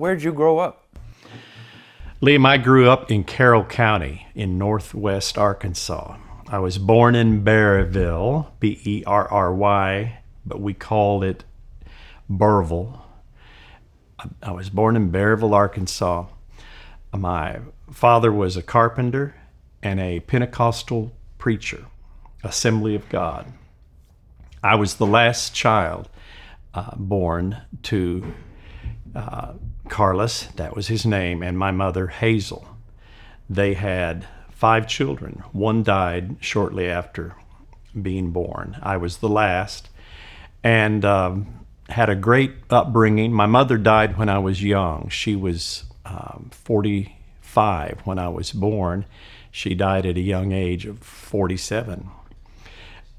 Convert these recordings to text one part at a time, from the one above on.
where'd you grow up? Liam, I grew up in Carroll County in northwest Arkansas. I was born in Berryville, Berry, but we called it Burrville. I was born in Berryville, Arkansas. My father was a carpenter and a Pentecostal preacher, Assembly of God. I was the last child born to Carlos, that was his name, and my mother, Hazel. They had 5 children. One died shortly after being born. I was the last, and had a great upbringing. My mother died when I was young. She was 45 when I was born. She died at a young age of 47.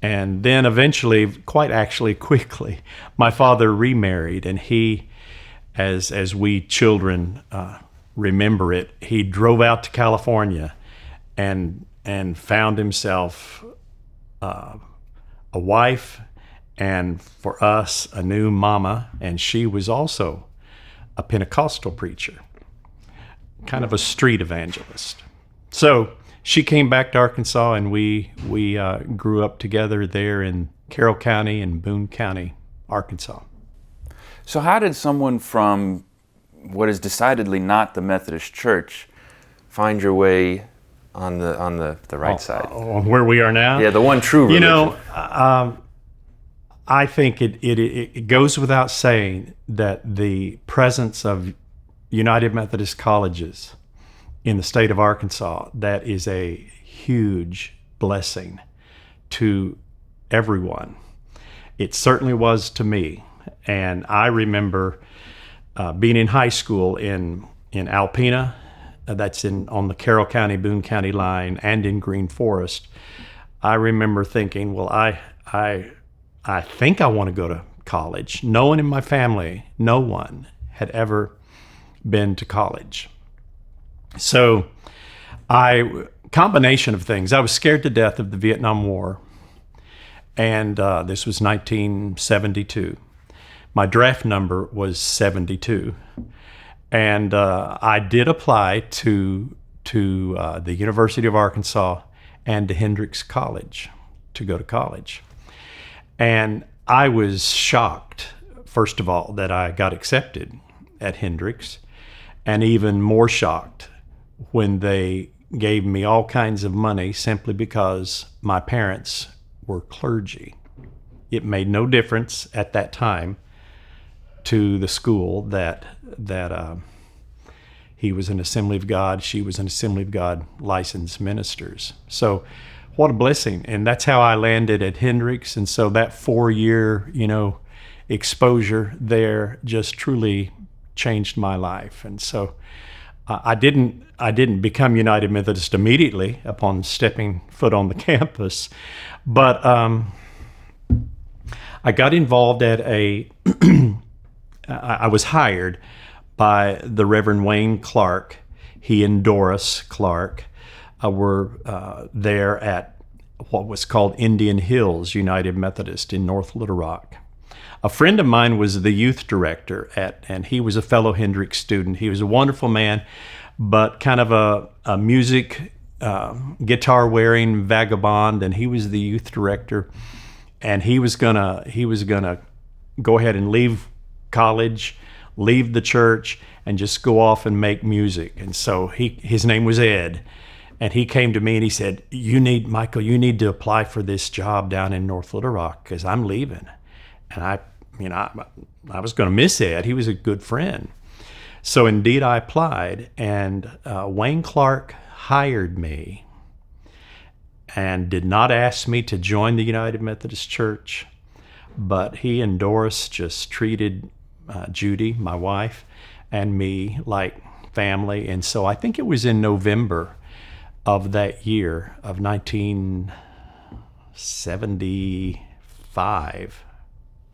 And then eventually, quite actually quickly, my father remarried, and he, as we children remember it, he drove out to California and found himself a wife, and for us, a new mama, and she was also a Pentecostal preacher, kind of a street evangelist. So she came back to Arkansas, and we grew up together there in Carroll County and Boone County, Arkansas. So how did someone from what is decidedly not the Methodist Church find your way on the right side? On where we are now? Yeah, the one true religion. You know, I think it goes without saying that the presence of United Methodist colleges in the state of Arkansas, that is a huge blessing to everyone. It certainly was to me. And I remember being in high school in Alpena, that's on the Carroll County, Boone County line, and in Green Forest. I remember thinking, well, I think I want to go to college. No one in my family, no one had ever been to college. So combination of things. I was scared to death of the Vietnam War, and this was 1972. My draft number was 72, and I did apply to the University of Arkansas and to Hendrix College to go to college. And I was shocked, first of all, that I got accepted at Hendrix, and even more shocked when they gave me all kinds of money simply because my parents were clergy. It made no difference at that time to the school that he was an Assembly of God, she was an Assembly of God licensed ministers. So what a blessing. And that's how I landed at Hendrix. And so that 4-year, exposure there just truly changed my life. And so I didn't become United Methodist immediately upon stepping foot on the campus, but I got involved at I was hired by the Reverend Wayne Clark. He and Doris Clark were there at what was called Indian Hills United Methodist in North Little Rock. A friend of mine was the youth director and he was a fellow Hendrix student. He was a wonderful man, but kind of a music, guitar-wearing vagabond, and he was the youth director. And he was gonna go ahead and leave college, leave the church, and just go off and make music. And so his name was Ed, and he came to me and he said, Michael, you need to apply for this job down in North Little Rock because I'm leaving. And I was going to miss Ed. He was a good friend. So indeed I applied, and Wayne Clark hired me and did not ask me to join the United Methodist Church, but he and Doris just treated Judy, my wife, and me like family. And so I think it was in November of that year of 1975,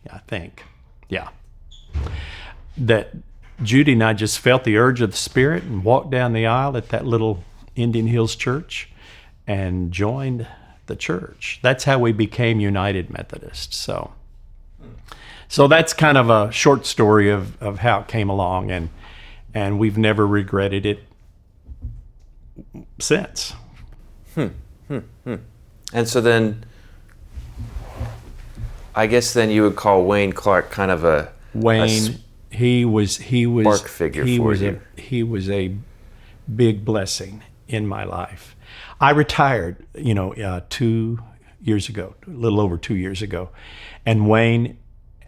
I think, that Judy and I just felt the urge of the Spirit and walked down the aisle at that little Indian Hills church and joined the church. That's how we became United Methodist. So that's kind of a short story of how it came along. And and we've never regretted it since. And so then, I guess then you would call Wayne Clark kind of a He was spark figure for you. He was a big blessing in my life. I retired, 2 years ago, a little over 2 years ago, and Wayne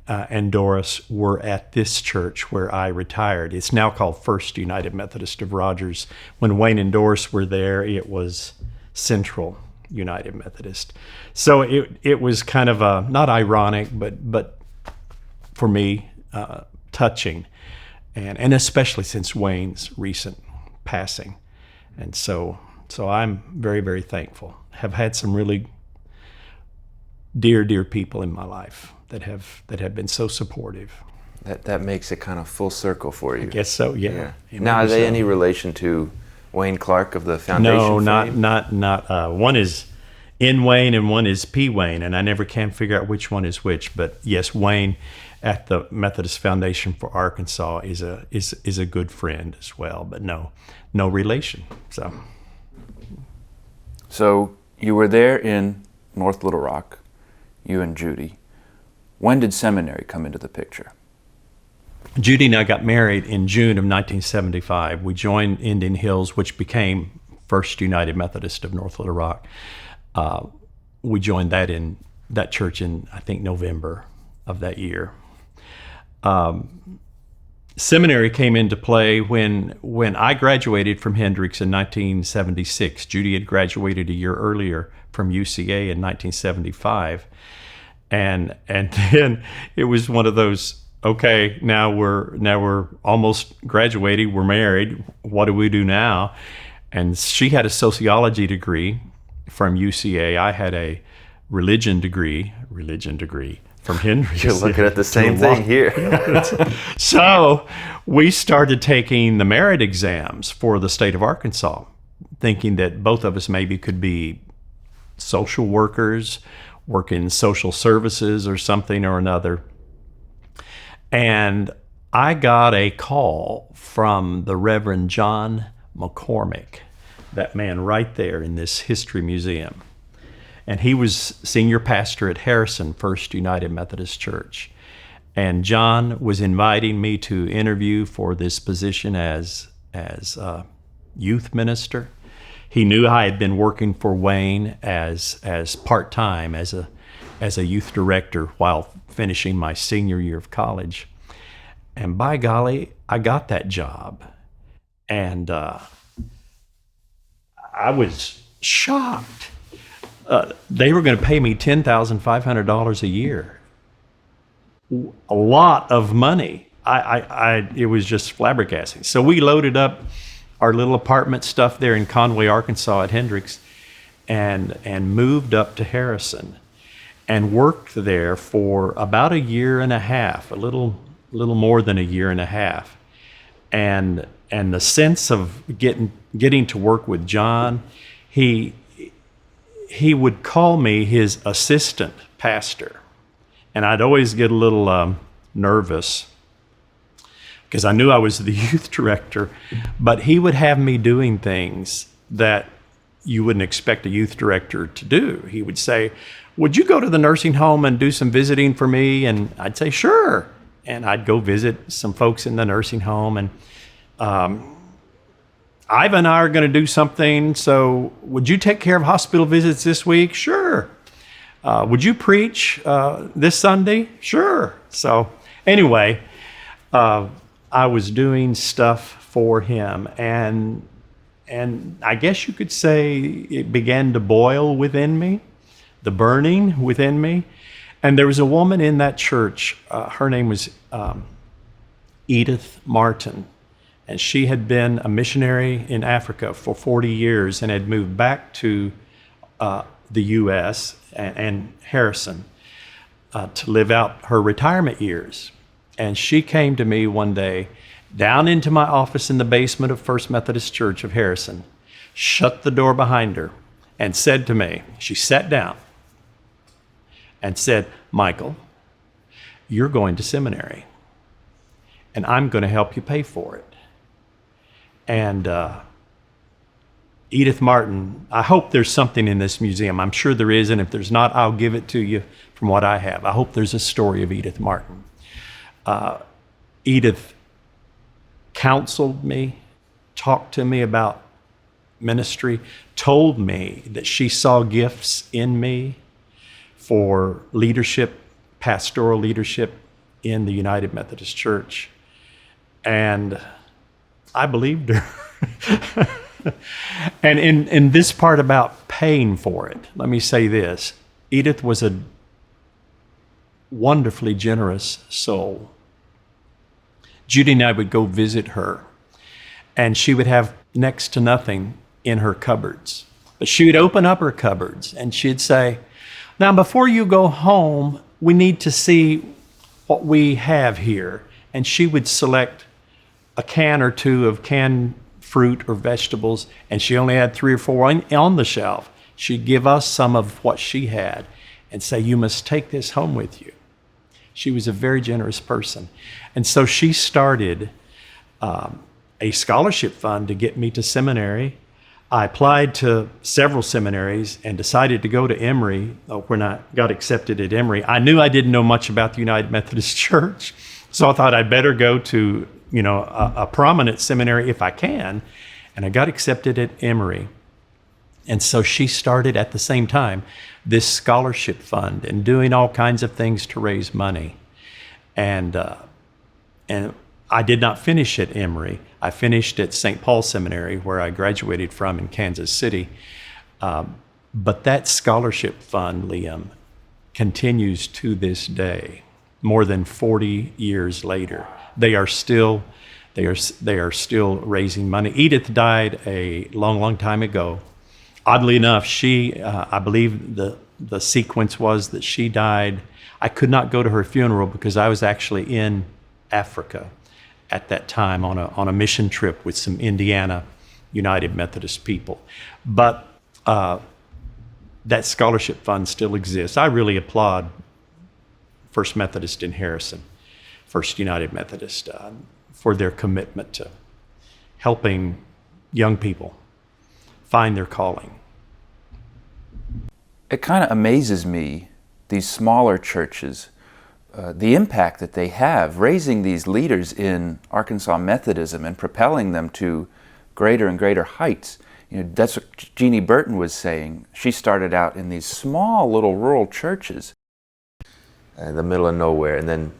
and Doris were at this church where I retired. It's now called First United Methodist of Rogers. When Wayne and Doris were there, it was Central United Methodist. So it was kind of not ironic, but for me, touching, and especially since Wayne's recent passing. And so I'm very, very thankful. Have had some really dear people in my life that have been so supportive. That makes it kind of full circle for you. I guess so, yeah. Now, are they any relation to Wayne Clark of the foundation? No, not. One is N. Wayne and one is P. Wayne, and I never can figure out which one is which. But yes, Wayne at the Methodist Foundation for Arkansas is a good friend as well, but no relation. So you were there in North Little Rock, you and Judy. When did seminary come into the picture? Judy and I got married in June of 1975. We joined Indian Hills, which became First United Methodist of North Little Rock. We joined that church in, I think, November of that year. Seminary came into play when I graduated from Hendrix in 1976. Judy had graduated a year earlier from UCA in 1975. And then it was one of those, okay, now we're almost graduated, we're married, what do we do now? And she had a sociology degree from UCA. I had a religion degree from Hendrix. You're looking at the same thing here. So we started taking the merit exams for the state of Arkansas, thinking that both of us maybe could be social workers, work in social services or something or another. And I got a call from the Reverend John McCormick, that man right there in this history museum. And he was senior pastor at Harrison First United Methodist Church. And John was inviting me to interview for this position as youth minister. He knew I had been working for Wayne as part-time as a youth director while finishing my senior year of college. And by golly, I got that job. And I was shocked. They were going to pay me $10,500 a year. A lot of money. It was just flabbergasting. So we loaded up our little apartment stuff there in Conway, Arkansas at Hendrix, and moved up to Harrison and worked there for about a year and a half, a little more than a year and a half. And the sense of getting to work with John, he would call me his assistant pastor. And I'd always get a little nervous because I knew I was the youth director, but he would have me doing things that you wouldn't expect a youth director to do. He would say, would you go to the nursing home and do some visiting for me? And I'd say, sure. And I'd go visit some folks in the nursing home. And Ivan and I are going to do something, so would you take care of hospital visits this week? Sure. Would you preach this Sunday? Sure. So anyway, I was doing stuff for him, and I guess you could say it began to boil within me, the burning within me. And there was a woman in that church, her name was Edith Martin, and she had been a missionary in Africa for 40 years and had moved back to the U.S. and Harrison to live out her retirement years. And she came to me one day down into my office in the basement of First Methodist Church of Harrison, shut the door behind her, and said to me, she sat down and said, Michael, you're going to seminary, and I'm going to help you pay for it. And Edith Martin, I hope there's something in this museum. I'm sure there is, and if there's not, I'll give it to you from what I have. I hope there's a story of Edith Martin. Edith counseled me, talked to me about ministry, told me that she saw gifts in me for leadership, pastoral leadership in the United Methodist Church. And I believed her. And in this part about paying for it, let me say this. Edith was a wonderfully generous soul. Judy and I would go visit her, and she would have next to nothing in her cupboards. But she would open up her cupboards, and she'd say, now before you go home, we need to see what we have here. And she would select a can or two of canned fruit or vegetables, and she only had 3 or 4 on the shelf. She'd give us some of what she had and say, you must take this home with you. She was a very generous person. And so she started a scholarship fund to get me to seminary. I applied to several seminaries and decided to go to Emory when I got accepted at Emory. I knew I didn't know much about the United Methodist Church, so I thought I'd better go to a prominent seminary if I can, and I got accepted at Emory. And so she started at the same time this scholarship fund and doing all kinds of things to raise money. And I did not finish at Emory. I finished at St. Paul Seminary, where I graduated from in Kansas City. But that scholarship fund, Liam, continues to this day, more than 40 years later. They are still raising money. Edith died a long time ago. Oddly enough, I believe the sequence was that she died. I could not go to her funeral because I was actually in Africa at that time on a mission trip with some Indiana United Methodist people. But that scholarship fund still exists. I really applaud First Methodist in Harrison, First United Methodist, for their commitment to helping young people find their calling. It kind of amazes me, these smaller churches, the impact that they have, raising these leaders in Arkansas Methodism and propelling them to greater and greater heights. That's what Jeannie Burton was saying. She started out in these small little rural churches in the middle of nowhere, and then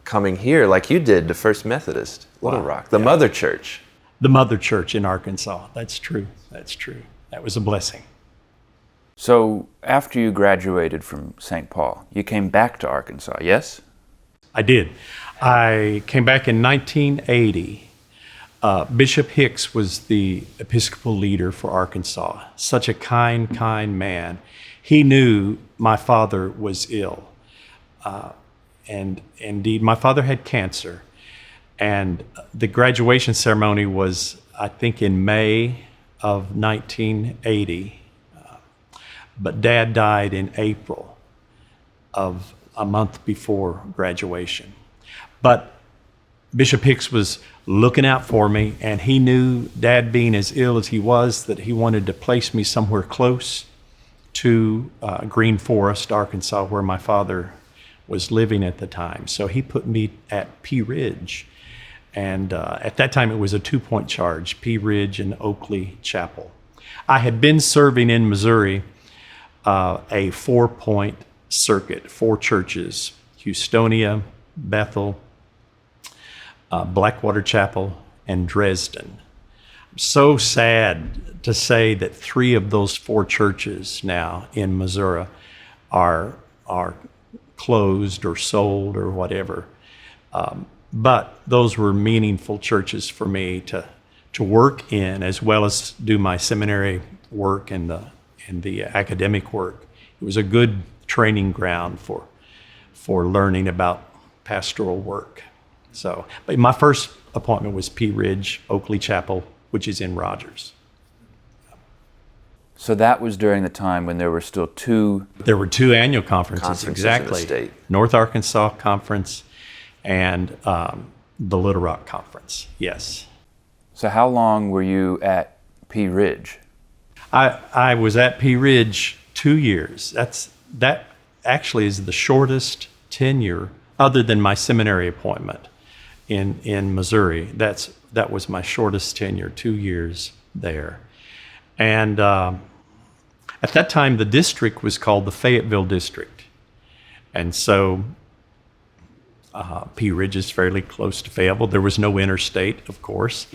coming here like you did to First Methodist, Little Rock, the mother church. The mother church in Arkansas. That's true. That was a blessing. So after you graduated from St. Paul, you came back to Arkansas, yes? I did. I came back in 1980. Bishop Hicks was the Episcopal leader for Arkansas. Such a kind man. He knew my father was ill. And indeed, my father had cancer. And the graduation ceremony was, I think, in May of 1980. But Dad died in April of a month before graduation. But Bishop Hicks was looking out for me, and he knew, Dad being as ill as he was, that he wanted to place me somewhere close to Green Forest, Arkansas, where my father was living at the time. So he put me at Pea Ridge. And at that time, it was a 2-point charge, Pea Ridge and Oakley Chapel. I had been serving in Missouri a 4-point circuit, 4 churches, Houstonia, Bethel, Blackwater Chapel, and Dresden. I'm so sad to say that 3 of those 4 churches now in Missouri are closed or sold or whatever. But those were meaningful churches for me to work in, as well as do my seminary work and the academic work. It was a good training ground for learning about pastoral work. So, but my first appointment was Pea Ridge, Oakley Chapel, which is in Rogers. So that was during the time when there were still 2... There were 2 annual conferences, exactly. In the state. North Arkansas Conference and the Little Rock Conference, yes. So how long were you at Pea Ridge? I was at Pea Ridge 2 years. That actually is the shortest tenure, other than my seminary appointment in Missouri. That was my shortest tenure, 2 years there. And at that time, the district was called the Fayetteville District. And so Pea Ridge is fairly close to Fayetteville. There was no interstate, of course.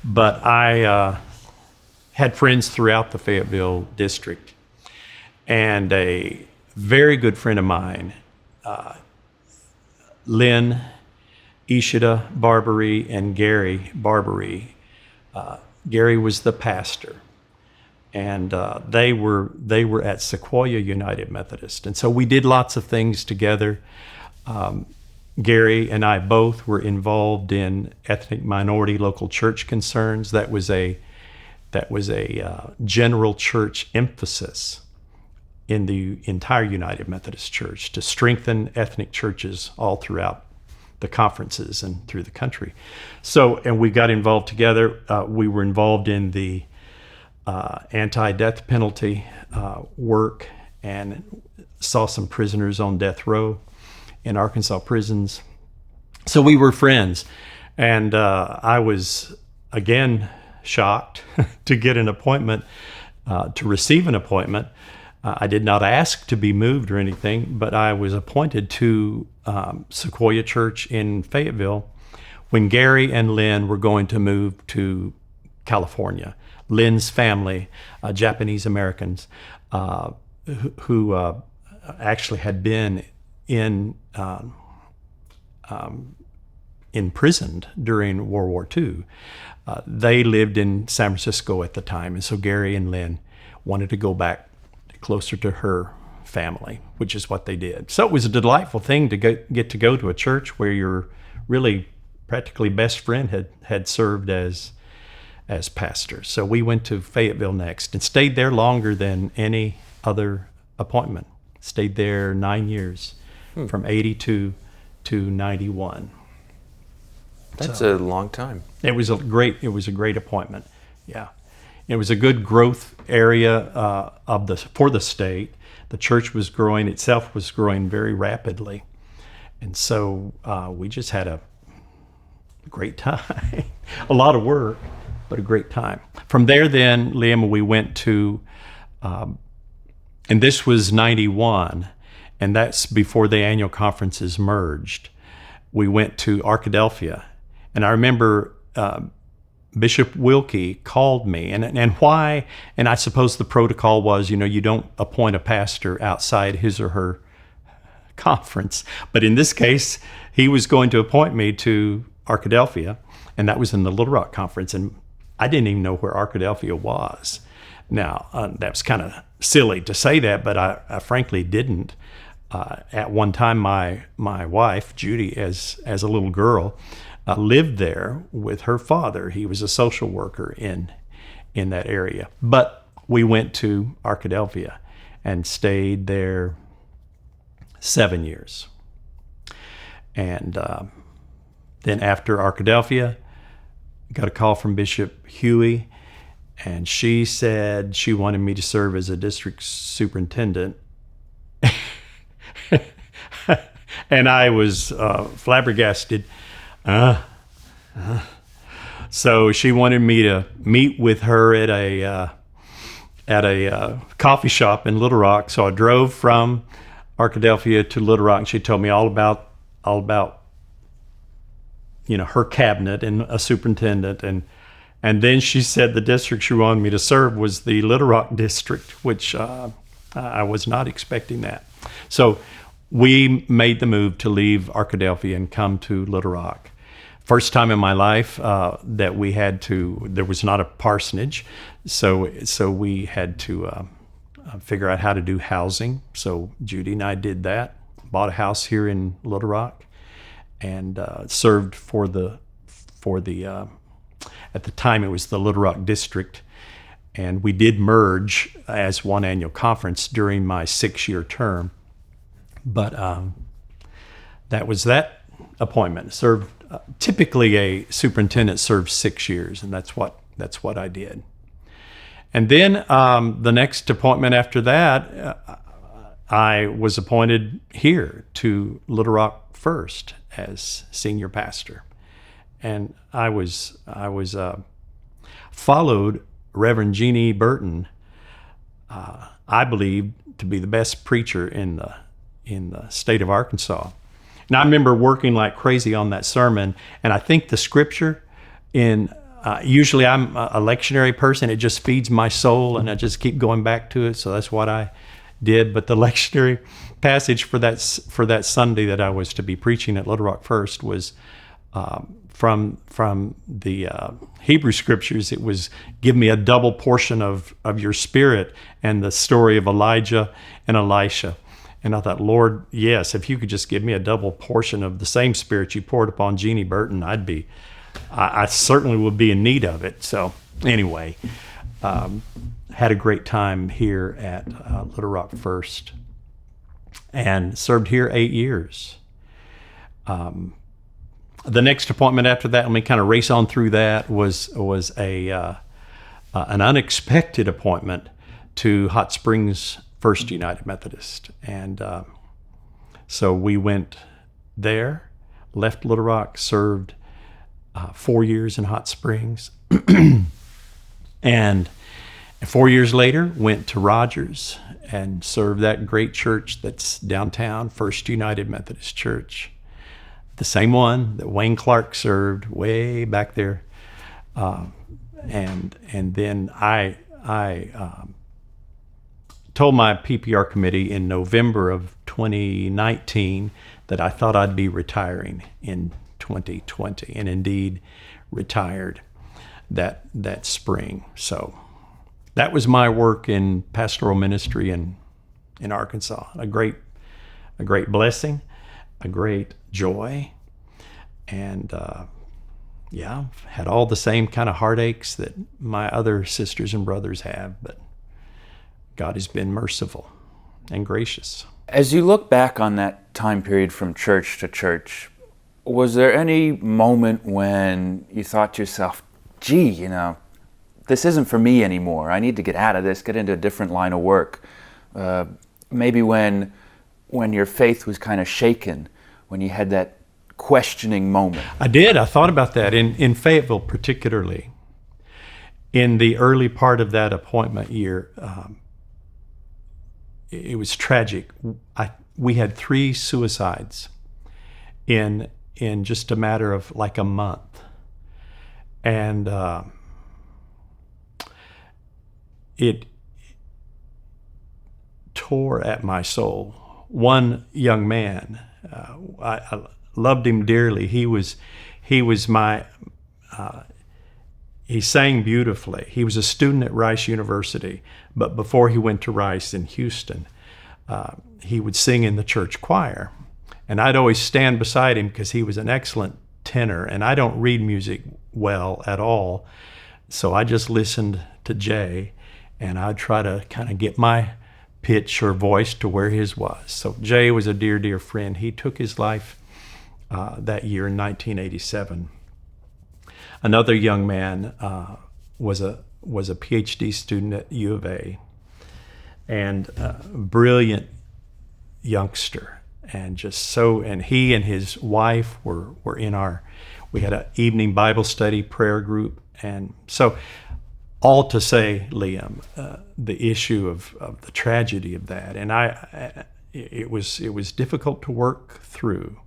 But I had friends throughout the Fayetteville District. And a very good friend of mine, Lynn, Ishida Barbary, and Gary Barbary. Gary was the pastor, and they were at Sequoia United Methodist, and so we did lots of things together. Gary and I both were involved in ethnic minority local church concerns. That was a general church emphasis in the entire United Methodist Church to strengthen ethnic churches all throughout the conferences and through the country. So, and we got involved together. We were involved in the anti-death penalty work and saw some prisoners on death row in Arkansas prisons. So we were friends. And I was, again, shocked to get an appointment, to receive an appointment. I did not ask to be moved or anything, but I was appointed to Sequoia Church in Fayetteville when Gary and Lynn were going to move to California. Lynn's family, Japanese Americans, who actually had been imprisoned during World War II. They lived in San Francisco at the time, and so Gary and Lynn wanted to go back closer to her family, which is what they did. So it was a delightful thing to get to go to a church where your really practically best friend had served as pastor. So we went to Fayetteville next and stayed there longer than any other appointment. Stayed there 9 years, from 82 to 91. That's a long time. It was a great appointment. Yeah. It was a good growth area for the state. The church was growing, itself was growing very rapidly. And so we just had a great time. A lot of work, but a great time. From there then, Liam, we went to, and this was 91, and that's before the annual conferences merged. We went to Arkadelphia. And I remember Bishop Wilkie called me, and why, and I suppose the protocol was, you don't appoint a pastor outside his or her conference. But in this case, he was going to appoint me to Arkadelphia, and that was in the Little Rock Conference, and I didn't even know where Arkadelphia was. Now, that's kind of silly to say that, but I frankly didn't. At one time, my wife, Judy, as a little girl, lived there with her father. He was a social worker in that area. But we went to Arkadelphia and stayed there 7 years. And then after Arkadelphia, got a call from Bishop Huey, and she said she wanted me to serve as a district superintendent. And I was flabbergasted. So she wanted me to meet with her at a coffee shop in Little Rock. So I drove from Arkadelphia to Little Rock, and she told me all about her cabinet and a superintendent, and then she said the district she wanted me to serve was the Little Rock district, which I was not expecting that. So we made the move to leave Arkadelphia and come to Little Rock. First time in my life that we had to, there was not a parsonage, so we had to figure out how to do housing. So Judy and I did that, bought a house here in Little Rock, and served for the at the time it was the Little Rock district, and we did merge as one annual conference during my 6-year term. But that was that appointment. Served typically a superintendent serves 6 years, and that's what I did. And then the next appointment after that, I was appointed here to Little Rock First as senior pastor, and I was followed Reverend Jeannie Burton. I believe to be the best preacher in the state of Arkansas. And I remember working like crazy on that sermon, and I think the scripture in usually I'm a lectionary person. It just feeds my soul, and I just keep going back to it. So that's what I did. But the lectionary passage for that Sunday that I was to be preaching at Little Rock First was from the Hebrew Scriptures. It was, "Give me a double portion of your Spirit," and the story of Elijah and Elisha. And I thought, Lord, yes, if you could just give me a double portion of the same Spirit you poured upon Jeannie Burton, I certainly would be in need of it. So anyway, had a great time here at Little Rock First, and served here 8 years. The next appointment after that, let me kind of race on through that, was an unexpected appointment to Hot Springs First United Methodist. And so we went there, left Little Rock, served 4 years in Hot Springs, and 4 years later went to Rogers and served that great church that's downtown, First United Methodist Church, the same one that Wayne Clark served way back there. And then I told my PPR committee in November of 2019 that I thought I'd be retiring in 2020, and indeed retired that spring. So that was my work in pastoral ministry in Arkansas. A great blessing, a great joy, and had all the same kind of heartaches that my other sisters and brothers have, but God has been merciful and gracious. As you look back on that time period from church to church, was there any moment when you thought to yourself, gee, this isn't for me anymore. I need to get out of this, get into a different line of work. Maybe when your faith was kind of shaken, when you had that questioning moment. I did. I thought about that in Fayetteville particularly. In the early part of that appointment year, it was tragic. We had 3 suicides in just a matter of like a month. And it tore at my soul. One young man, I loved him dearly. He sang beautifully. He was a student at Rice University, but before he went to Rice in Houston, he would sing in the church choir. And I'd always stand beside him because he was an excellent tenor, and I don't read music well at all. So I just listened to Jay, and I'd try to kind of get my pitch or voice to where his was. So Jay was a dear, dear friend. He took his life that year in 1987. Another young man was a PhD student at U of A, and a brilliant youngster. And and he and his wife were we had an evening Bible study prayer group. And so all to say, Liam, the issue of the tragedy of that. And it was difficult to work through.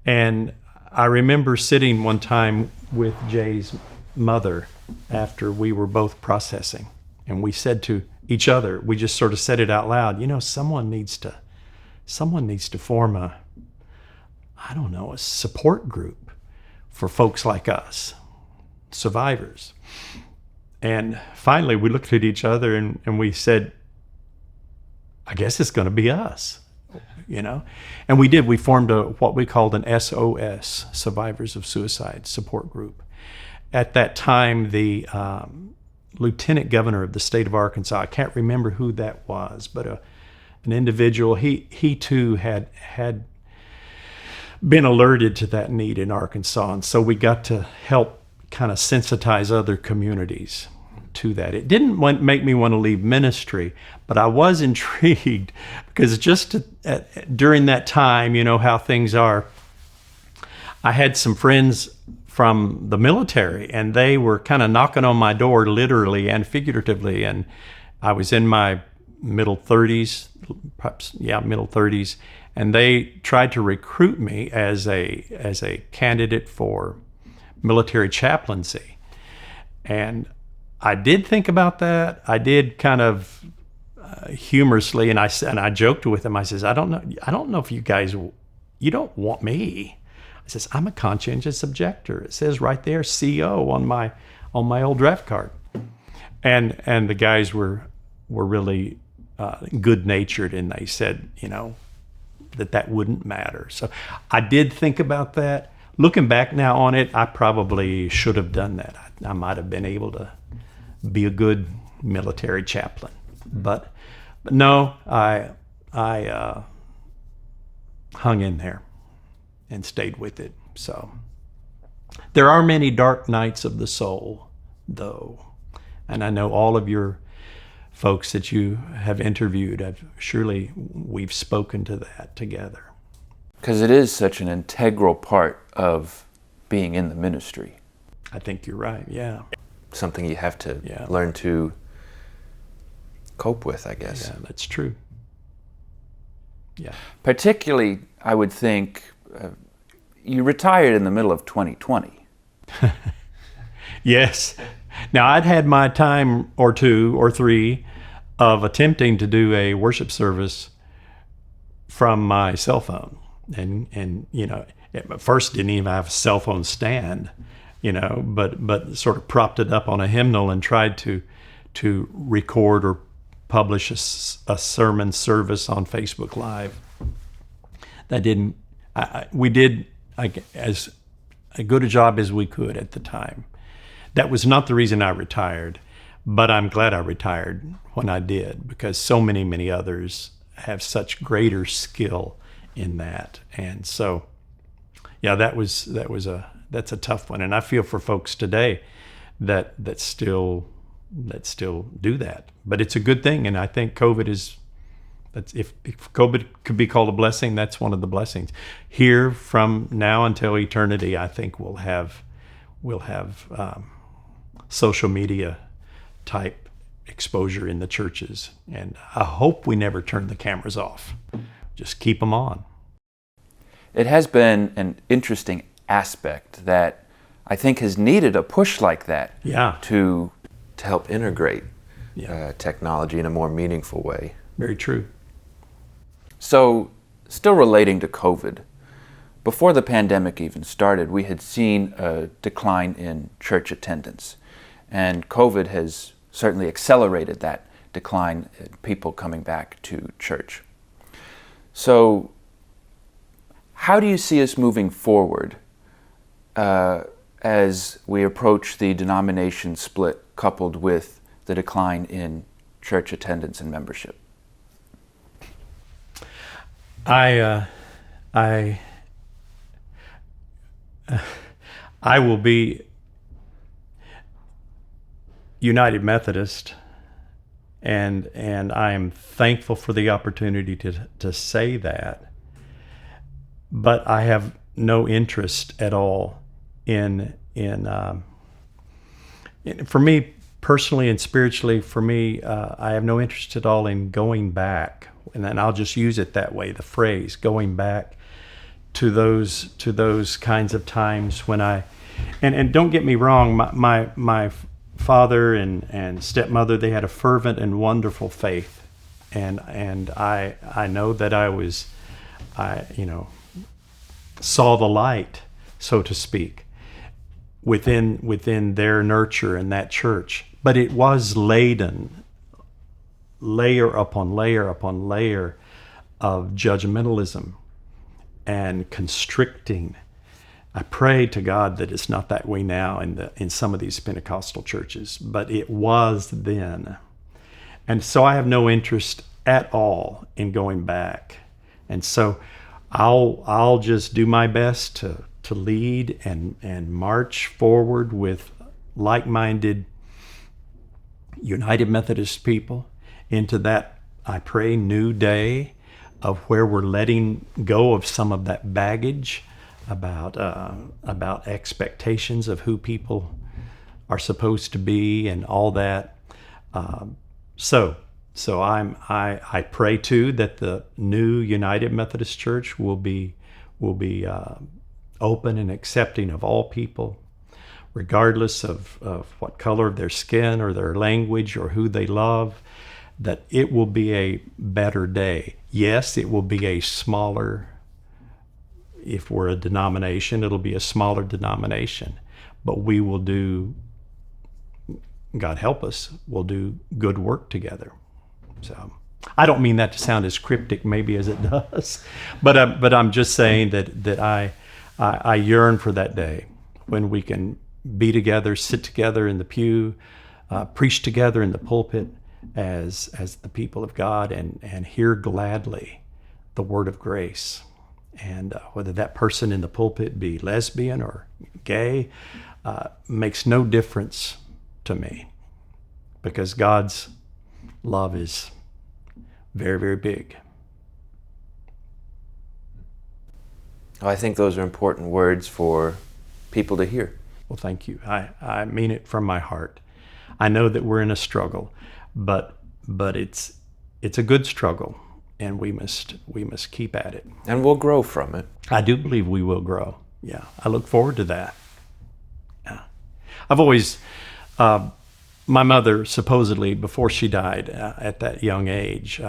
And I remember sitting one time with Jay's mother after we were both processing, and we said to each other, we just sort of said it out loud, someone needs to form a support group for folks like us, survivors. And finally we looked at each other and we said, I guess it's going to be us, And we did. We formed what we called an SOS, Survivors of Suicide Support Group. At that time, the lieutenant governor of the state of Arkansas, I can't remember who that was, but an individual, he too had been alerted to that need in Arkansas. And so we got to help kind of sensitize other communities to that. It didn't make me want to leave ministry, but I was intrigued because during that time, you know how things are. I had some friends from the military, and they were kind of knocking on my door, literally and figuratively. And I was in my middle 30s, middle 30s, and they tried to recruit me as a candidate for military chaplaincy. And I did think about that. I did kind of humorously, and I joked with them. I says, I don't know if you don't want me. I says, I'm a conscientious objector. It says right there, CO on my old draft card. And the guys were really good natured, and they said, you know, that wouldn't matter. So I did think about that. Looking back now on it, I probably should have done that. I might have been able to be a good military chaplain, but no, I hung in there and stayed with it. So there are many dark nights of the soul, though, and I know all of your folks that you have interviewed, surely we've spoken to that together. Because it is such an integral part of being in the ministry. I think you're right, yeah. Something you have to learn to cope with, I guess. Yeah, that's true. Yeah. Particularly, I would think, you retired in the middle of 2020. Yes. Now, I'd had my time or two or three of attempting to do a worship service from my cell phone. And you know, at first didn't even have a cell phone stand, you know, but sort of propped it up on a hymnal and tried to record or publish a sermon service on Facebook Live. That didn't. We did as good a job as we could at the time. That was not the reason I retired, but I'm glad I retired when I did, because so many others have such greater skill in that. And so, yeah, that's a tough one. And I feel for folks today that still do that. But it's a good thing, and I think if COVID could be called a blessing, that's one of the blessings. Here from now until eternity, I think we'll have social media type exposure in the churches, and I hope we never turn the cameras off. Just keep them on. It has been an interesting aspect that I think has needed a push like that. Yeah. To help integrate technology in a more meaningful way. Very true. So, still relating to COVID, before the pandemic even started, we had seen a decline in church attendance. And COVID has certainly accelerated that decline in people coming back to church. So, how do you see us moving forward as we approach the denomination split coupled with the decline in church attendance and membership? I will be United Methodist, and I am thankful for the opportunity to say that. But I have no interest at all in for me personally and spiritually. For me, I have no interest at all in going back, and then I'll just use it that way, the phrase going back to those kinds of times when and don't get me wrong, my father and stepmother, they had a fervent and wonderful faith, and I know that I saw the light, so to speak, within their nurture in that church. But it was laden, layer upon layer upon layer, of judgmentalism and constricting. I pray to God that it's not that way now in some of these Pentecostal churches, but it was then. And so I have no interest at all in going back. And so I'll just do my best to lead and march forward with like-minded United Methodist people into that, I pray, new day of where we're letting go of some of that baggage about expectations of who people are supposed to be and all that. So I pray too that the new United Methodist Church will be open and accepting of all people, regardless of what color of their skin or their language or who they love, that it will be a better day. Yes, it will be a smaller, if we're a denomination, it'll be a smaller denomination, but we will do, God help us, we'll do good work together. So I don't mean that to sound as cryptic maybe as it does, but I'm just saying that I yearn for that day when we can be together, sit together in the pew, preach together in the pulpit as the people of God, and hear gladly the word of grace. And whether that person in the pulpit be lesbian or gay makes no difference to me, because God's love is very, very big. I think those are important words for people to hear. Well, thank you. I mean it from my heart. I know that we're in a struggle, but it's a good struggle, and we must keep at it. And we'll grow from it. I do believe we will grow. Yeah, I look forward to that. Yeah. I've always, my mother supposedly, before she died at that young age,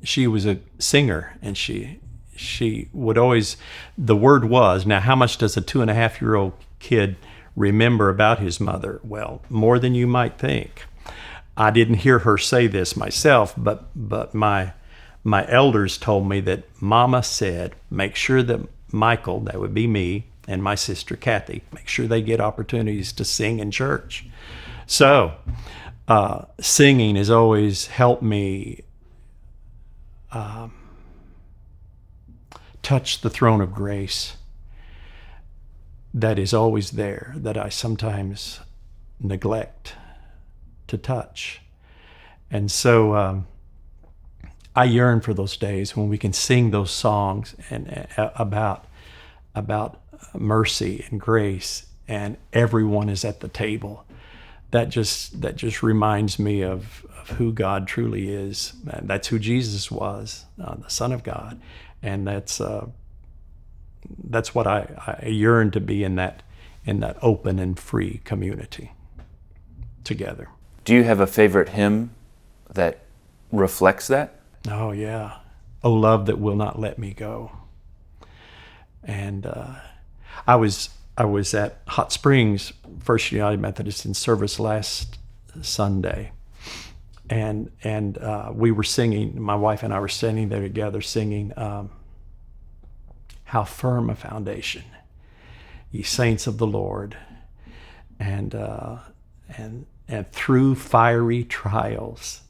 she was a singer, and she would always, the word was, now how much does a 2.5-year-old kid remember about his mother? Well, more than you might think. I didn't hear her say this myself, but my elders told me that Mama said, make sure that Michael, that would be me, and my sister Kathy, make sure they get opportunities to sing in church. So singing has always helped me touch the throne of grace that is always there, that I sometimes neglect to touch. And so I yearn for those days when we can sing those songs and about mercy and grace, and everyone is at the table. That just reminds me of who God truly is. And that's who Jesus was, the Son of God, and that's what I yearn to be in that open and free community together. Do you have a favorite hymn that reflects that? Oh yeah, "Oh love that will not let me go." And I was at Hot Springs First United Methodist in service last Sunday, and we were singing. My wife and I were standing there together singing, "How firm a foundation, ye saints of the Lord," and through fiery trials.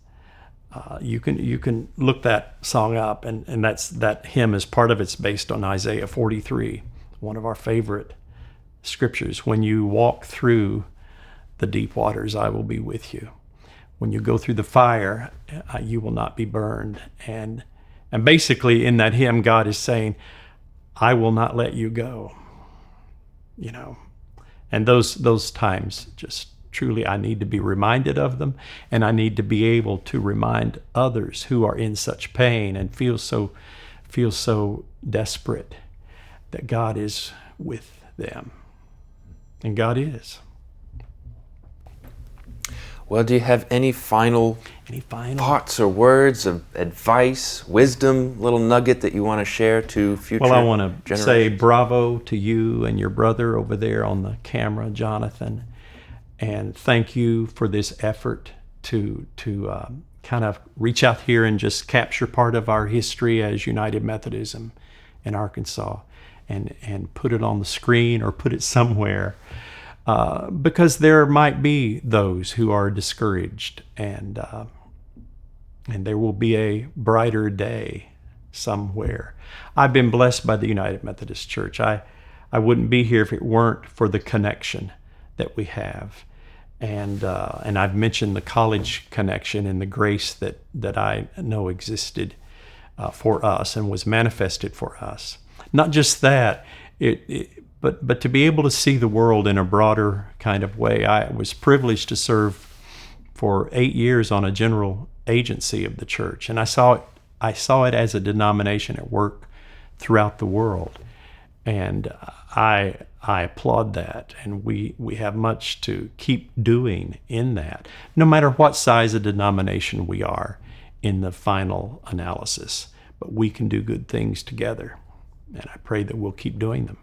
You can look that song up, and that hymn is part of it's based on Isaiah 43, one of our favorite scriptures. When you walk through the deep waters, I will be with you. When you go through the fire, you will not be burned. And basically in that hymn, God is saying, I will not let you go. You know, and those times just truly, I need to be reminded of them, and I need to be able to remind others who are in such pain and feel so desperate that God is with them. And God is. Well, do you have any final thoughts or words of advice, wisdom, little nugget that you want to share to future generations? Well, I want to say bravo to you and your brother over there on the camera, Jonathan. And thank you for this effort to kind of reach out here and just capture part of our history as United Methodism in Arkansas and put it on the screen or put it somewhere, because there might be those who are discouraged, and there will be a brighter day somewhere. I've been blessed by the United Methodist Church. I wouldn't be here if it weren't for the connection that we have. And I've mentioned the college connection and the grace that I know existed for us and was manifested for us. Not just that, but to be able to see the world in a broader kind of way. I was privileged to serve for 8 years on a general agency of the church, and I saw it as a denomination at work throughout the world, and I applaud that, and we have much to keep doing in that, no matter what size of denomination we are in the final analysis. But we can do good things together, and I pray that we'll keep doing them.